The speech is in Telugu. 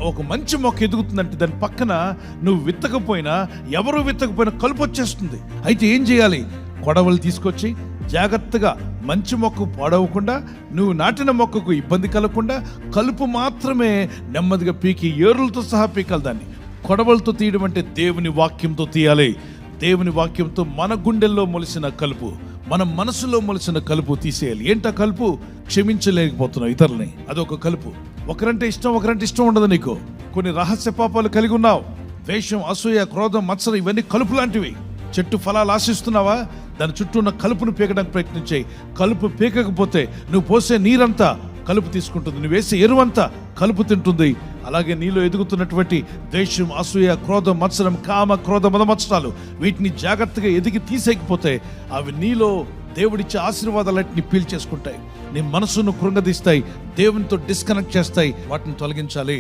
ఒక మంచి మొక్క ఎదుగుతుందంటే దాని పక్కన నువ్వు విత్తకపోయినా, ఎవరు విత్తకపోయినా కలుపు వచ్చేస్తుంది. అయితే ఏం చేయాలి? కొడవలు తీసుకొచ్చి జాగ్రత్తగా మంచి మొక్క పాడవకుండా, నువ్వు నాటిన మొక్కకు ఇబ్బంది కలగకుండా కలుపు మాత్రమే నెమ్మదిగా పీకి ఏరులతో సహా పీకాలి. దాన్ని కొడవలతో తీయడం అంటే దేవుని వాక్యంతో తీయాలి. దేవుని వాక్యంతో మన గుండెల్లో మొలిసిన కలుపు, మన మనసులో మొలిసిన కలుపు తీసేయాలి. ఏంటా కలుపు? క్షమించలేకపోతున్నావు ఇతరులని, అదొక కలుపు. ఒకరంటే ఇష్టం ఉండదు నీకు. కొన్ని రహస్య పాపాలు కలిగి ఉన్నావు. ద్వేషం, అసూయ, క్రోధం, మత్సరం, ఇవన్నీ కలుపు లాంటివి. చెట్టు ఫలాలు ఆశిస్తున్నావా? దాని చుట్టూ ఉన్న కలుపును పీకడానికి ప్రయత్నించాయి. కలుపు పీకకపోతే నువ్వు పోసే నీరంతా కలుపు తీసుకుంటుంది, నువ్వు వేసే ఎరువంతా కలుపు తింటుంది. అలాగే నీలో ఎదుగుతున్నటువంటి ద్వేషం, అసూయ, క్రోధం, మత్సరం, కామ, క్రోధ, మదమత్సరాలు, వీటిని జాగ్రత్తగా ఎదిగి తీసేయకపోతే అవి నీలో దేవుడిచ్చే ఆశీర్వాదాలన్నింటినీ పీల్చేసుకుంటాయి. నీ మనసును కృంగదీస్తాయి, దేవునితో డిస్కనెక్ట్ చేస్తాయి. వాటిని తొలగించాలి.